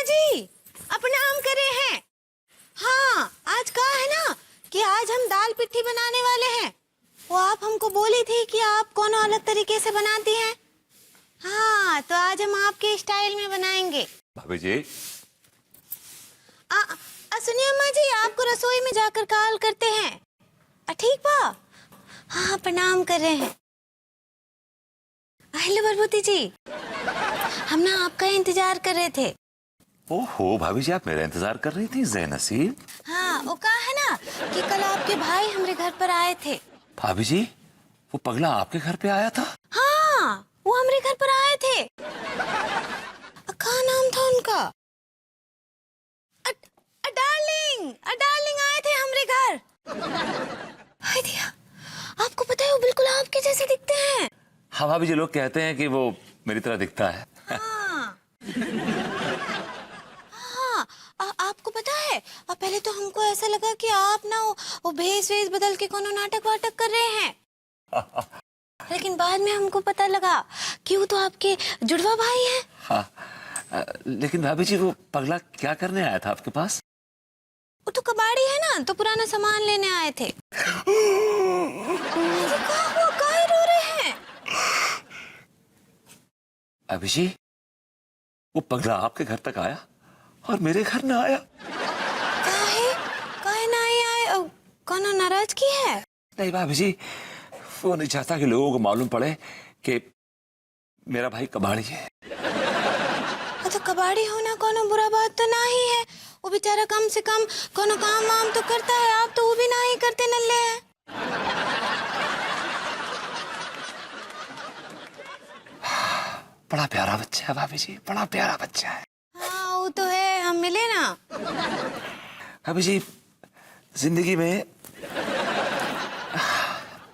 जी, प्रणाम करे हैं। हाँ, आज कहा है ना कि आज हम दाल पिट्ठी बनाने वाले हैं। वो आप हमको बोली थी कि आप कौन अलग तरीके से बनाती हैं। हाँ, तो आज हम आपके स्टाइल में बनाएंगे। भाभी जी। सुनिए अम्मा जी, आपको रसोई में जाकर कॉल करते हैं। ठीक बा। हाँ, प्रणाम कर रहे हैं। हेलो बरबूती जी, हम ना आपका इंतजार कर रहे थे। ओहो भाभी जी, आप मेरा इंतजार कर रही थी ज़ैनसीब। हाँ, वो कहा है ना कि कल आपके भाई हमारे घर पर आए थे। भाभी जी, वो पगला आपके घर पे आया था? हाँ, वो हमारे घर पर आए थे। क्या नाम था उनका? डार्लिंग आए थे हमारे घर। हाय दिया, आपको पता है वो बिल्कुल आपके जैसे दिखते हैं। हाँ भाभी जी, लोग कहते हैं कि वो मेरी तरह दिखता है। हाँ। हाँ, आपको पता है, पहले तो हमको ऐसा लगा कि आप ना वो भेष वेश बदल के कोनो नाटक वाटक कर रहे हैं। लेकिन बाद में हमको पता लगा कि वो तो आपके जुड़वा भाई हैं। हाँ, लेकिन भाभी जी, वो पगला क्या करने आया था आपके पास? वो तो कबाड़ी है ना, तो पुराना सामान लेने आए थे। काहे रो रहे हैं? भाभी जी, वो पगला आपके घर तक आया और मेरे घर ना आया। काहे ना आए? कौन नाराज की है? नहीं भाभी जी, वो नहीं चाहता कि लोगों को मालूम पड़े कि मेरा भाई कबाड़ी है। तो कबाड़ी होना कोनो बुरा बात तो ना ही है। वो बेचारा कम से कम कोनो काम वाम तो करता है। आप तो वो भी ना ही करते नल्ले हैं। बड़ा प्यारा बच्चा है भाभी जी, बड़ा प्यारा बच्चा है। हाँ, वो तो है, हम मिले ना। भाभी जी, जिंदगी में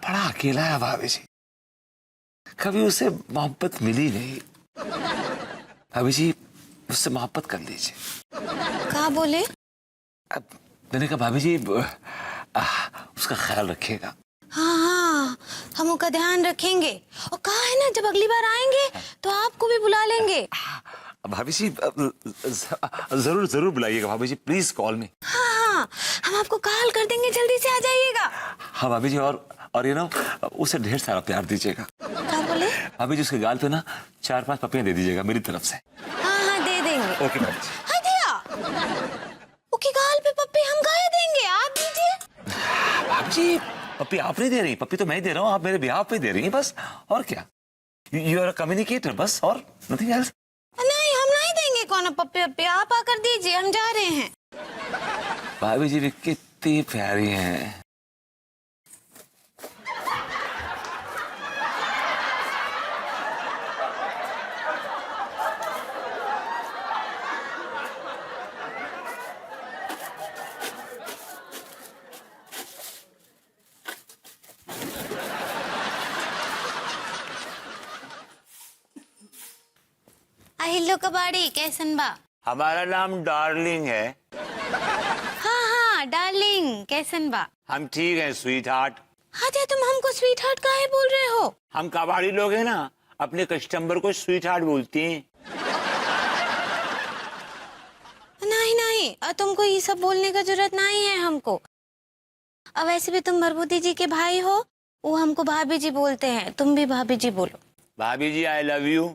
बड़ा अकेला है भाभी जी, कभी उसे मोहब्बत मिली नहीं। भाभी जी, उससे मोहब्बत कर लीजिए। कहाँ बोले? अब मैंने कहा भाभी जी, उसका ख्याल रखिएगा। हाँ, हम उसका ध्यान रखेंगे। और कहा है ना, जब अगली बार आएंगे तो आपको भी बुला लेंगे। भाभी जी, जरूर जरूर बुलाइएगा भाभी जी, प्लीज कॉल मी। हाँ, हम आपको कॉल कर देंगे, जल्दी से आ जाइएगा। हाँ भाभी जी, और ये ना, उसे ढेर सारा प्यार दीजिएगा। क्या बोले? भाभी जी, उसके गाल पे ना 4-5 पप्पियां दे दीजिएगा मेरी तरफ से। हाँ, दे देंगे। ओके भाभी जी। हाँ दिया, उसके गाल पे पप्पी हम गाय देंगे, आप दीजिए। भाभी जी, पप्पी आप नहीं दे रही, पप्पी तो मैं ही दे रहा हूँ, आप मेरे बिहाव पे दे रही हैं बस, और क्या। यू आर अ कम्युनिकेटर, बस, और नथिंग एल्स। नहीं, हम नहीं देंगे कोनो पप्पी वप्पी, आप आकर दीजिए, हम जा रहे हैं। भाभी जी भी कितनी प्यारी हैं। हेलो कबाड़ी, कैसन बा? हमारा नाम डार्लिंग है। हाँ, डार्लिंग, कैसन बा? हम ठीक हैं स्वीट हार्ट। हाँ जी, तुम हमको स्वीट हार्ट काहे बोल रहे हो? हम कबाड़ी लोग हैं ना, अपने कस्टमर को स्वीट हार्ट बोलते हैं। नहीं, तुमको ये सब बोलने का जरूरत नहीं है हमको। अब वैसे भी तुम बरबूती जी के भाई हो, वो हमको भाभी जी बोलते हैं, तुम भी भाभी जी बोलो। भाभी जी, I love you.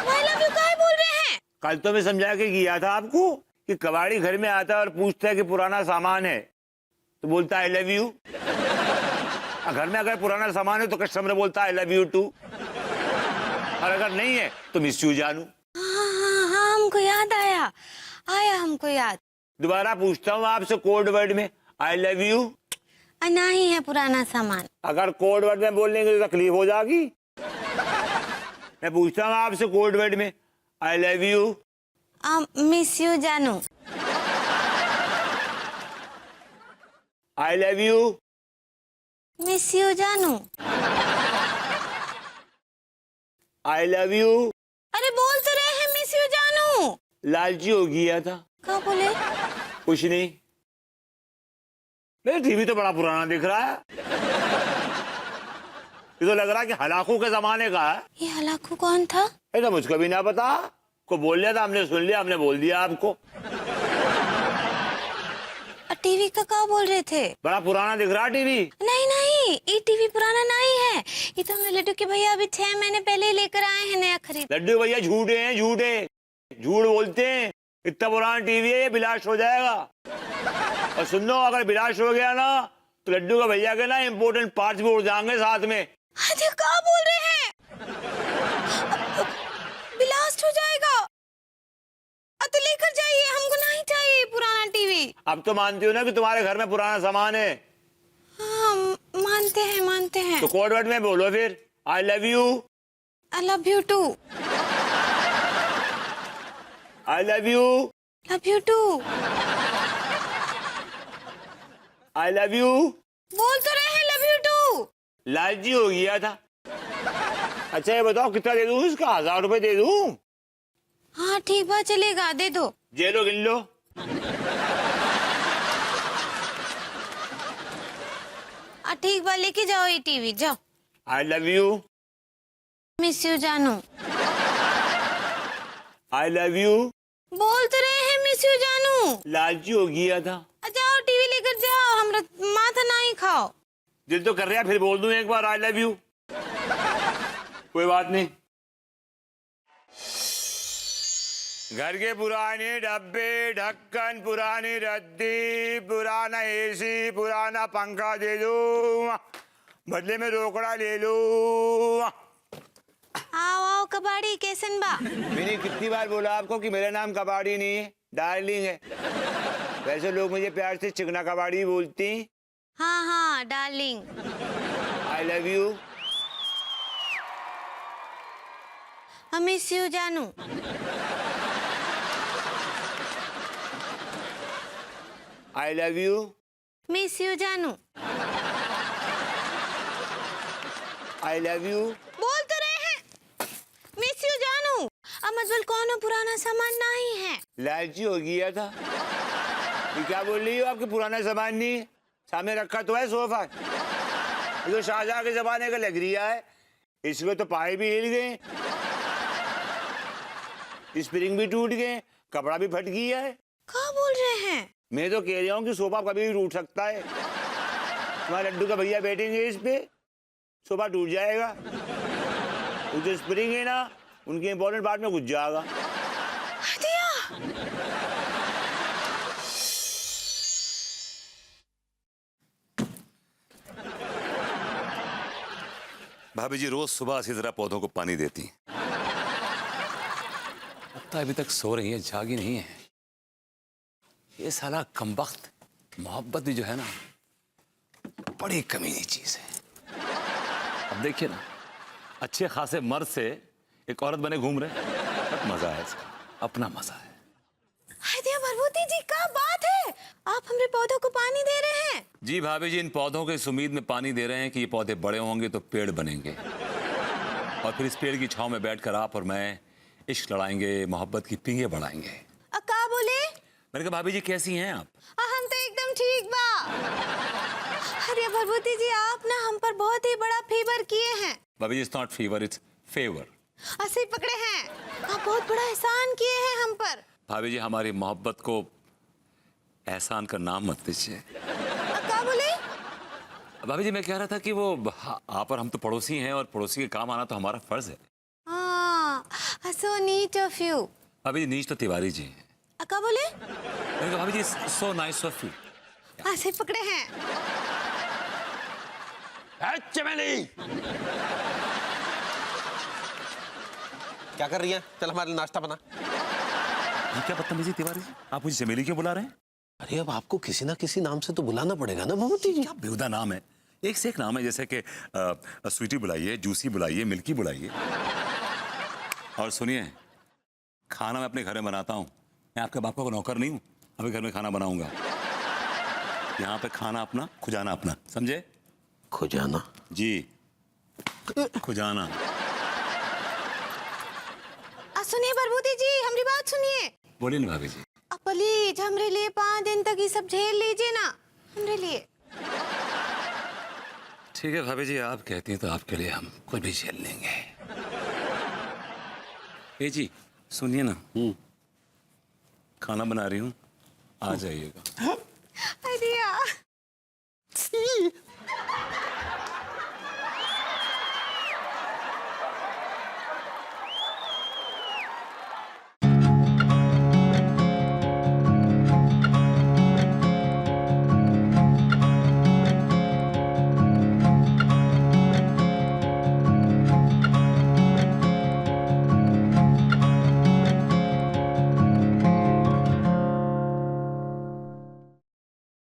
I love you काहे बोल रहे हैं? कल तो मैं समझा के किया था आपको कि कबाड़ी घर में आता है और पूछता है कि पुराना सामान है तो बोलता है आई लव यू। घर में अगर पुराना सामान है तो कस्टमर बोलता है आई लव यू टू, और अगर नहीं है तो मिस यू जानू। हाँ, हमको याद आया हमको याद। दोबारा पूछता हूँ आपसे कोड वर्ड में, आई लव यू। नहीं है पुराना सामान। अगर कोड वर्ड में बोलने की तकलीफ हो जाएगी, मैं पूछता हूँ आपसे कोड वर्ड में, I love you. Miss you जानू। I love you. Miss you जानू। I love you. अरे बोल तो रहे हैं मिस यू जानू। लालची हो गया था। क्या बोले? कुछ नहीं, मेरा टीवी तो बड़ा पुराना दिख रहा है। ये तो लग रहा है कि हलाकू के जमाने का है। ये हलाकू कौन था? ये तो मुझको भी ना पता, आपको बोल लिया था, हमने सुन लिया, हमने बोल दिया आपको। टीवी का क्या बोल रहे थे? बड़ा पुराना दिख रहा टीवी। नहीं नहीं, ये टीवी पुराना नहीं है। ये तो मेरे लड्डू के भैया अभी 6 महीने पहले ही लेकर आए हैं नया खरीद। लड्डू भैया झूठे हैं, झूठे झूठ बोलते हैं। इतना पुराना टीवी है, ये बिलाश हो जाएगा। और सुन लो, अगर बिलाश हो गया ना तो लड्डू का भैया के ना इम्पोर्टेंट पार्ट्स भी उड़ जाएंगे साथ में। अरे क्या बोल रहे हैं? ब्लास्ट हो जाएगा। तो लेकर जाइए, हमको नहीं चाहिए पुराना टीवी। अब तो मानती हो ना कि तुम्हारे घर में पुराना सामान है। हाँ, मानते हैं मानते हैं। तो कोड वर्ड में बोलो फिर, I love you. I love you too. I love you. Love you too. I love you. बोल तो रहे हैं लव यू टू। लालची हो गया था। अच्छा ये बताओ कितना दे दूं इसका? 1000 रुपए दे दूं? हाँ ठीक बात, चलेगा, दे दो। जे लो, गिन लो। ठीक बात, लेके जाओ ये टीवी, जाओ। I love you. Miss you जानू। I love you. बोल तो रहे हैं मिस यू जानू। लालची हो गया था। जाओ टीवी लेकर जाओ, हमरा माथा नहीं खाओ। दिल तो कर रहा है, फिर बोल दूं एक बार आई लव यू। कोई बात नहीं। घर के पुराने डब्बे, ढक्कन, पुरानी रद्दी, पुराना एसी, पुराना पंखा दे दो, बदले में रोकड़ा ले लो। आओ आओ कबाड़ी, कैसन बा? मैंने कितनी बार बोला आपको कि मेरा नाम कबाड़ी नहीं है, डार्लिंग है। वैसे लोग मुझे प्यार से चिकना कबाड़ी बोलती। हाँ हाँ darling. I love you. Miss you जानू। I love you. Miss you जानू। I love you. बोल तो रहे हैं मिस यू जानू। अब मत बोल, कौन पुराना सामान नहीं है। लालची हो गया था। ये क्या बोल रही हो? आपके पुराना सामान नहीं है? सामने रखा तो है सोफा। ये तो शाहजहां के जमाने का लग रहा है। इसमें तो पाए भी हिल गए, स्प्रिंग भी टूट गए, कपड़ा भी फट गया है। क्या बोल रहे हैं? मैं तो कह रहा हूँ कि सोफा कभी भी टूट सकता है। तुम्हारे लड्डू का भैया बैठेंगे इस पे, सोफा टूट जाएगा। वो जो स्प्रिंग है ना, उनके इंपॉर्टेंट पार्ट में घुस जाएगा। भाभी जी रोज सुबह इसी तरह पौधों को पानी देती हैं। लगता है अभी तक सो रही है, जागी नहीं है। ये साला कमबख्त मोहब्बत भी जो है ना, बड़ी कमीनी चीज है। अब देखिए ना, अच्छे खासे मर्द से एक औरत बने घूम रहे, बट मजा है इसका, अपना मजा है। भरभूति जी, क्या बात है? आप हमारे पौधों को पानी दे रहे हैं? जी भाभी जी, इन पौधों को इस उम्मीद में पानी दे रहे हैं कि ये पौधे बड़े होंगे तो पेड़ बनेंगे, और फिर इस पेड़ की छांव में बैठकर आप और मैं इश्क लड़ाएंगे, मोहब्बत की पींगे बढ़ाएंगे। क्या बोले? मैंने कहा भाभी जी कैसी हैं आप? हम तो एकदम ठीक बा। अरे भरभूति जी, आप ना हम पर बहुत ही बड़ा फेवर किए हैं। भाभी जी, it's not fever, it's favour. ऐसे पकड़े हैं, आप बहुत बड़ा एहसान किए हैं हम पर। भाभी जी, हमारी मोहब्बत को एहसान का नाम मत दीजिए। क्या बोले? भाभी जी, मैं कह रहा था कि वो आप और हम तो पड़ोसी हैं, और पड़ोसी के काम आना तो हमारा फर्ज है। सो नीट ऑफ यू। भाभी जी, नीच तो तिवारी जी हैं। क्या बोले? मैंने कहा भाभी जी, सो नाइस ऑफ यू। ऐसे पकड़े हैं। चमेली क्या कर रही है? चल हमारे लिए नाश्ता बना। ये क्या बदतमीजी तिवारी जी, आप मुझे चमेली क्यों बुला रहे हैं? अरे अब आपको किसी ना किसी नाम से तो बुलाना पड़ेगा ना भगवती जी। क्या बेहुदा नाम है, एक से एक नाम है, जैसे कि स्वीटी बुलाइए, जूसी बुलाइए, मिल्की बुलाइए। और सुनिए, खाना मैं अपने घर में बनाता हूँ, मैं आपके बाप का नौकर नहीं हूँ। अभी घर में खाना बनाऊंगा, यहाँ पे खाना अपना, खुजाना अपना, समझे? खुजाना? जी, खुजाना। सुनिए भरभूति जी, हमारी बात सुनिए। बोलिए ना भाभी जी। प्लीज हमरे लिए 5 दिन तक ये सब झेल लीजिए ना, हमरे लिए। ठीक है भाभी जी, आप कहती हैं तो आपके लिए हम कुछ भी झेल लेंगे। ए जी, सुनिए ना, खाना बना रही हूँ, आ जाइएगा। अरे यार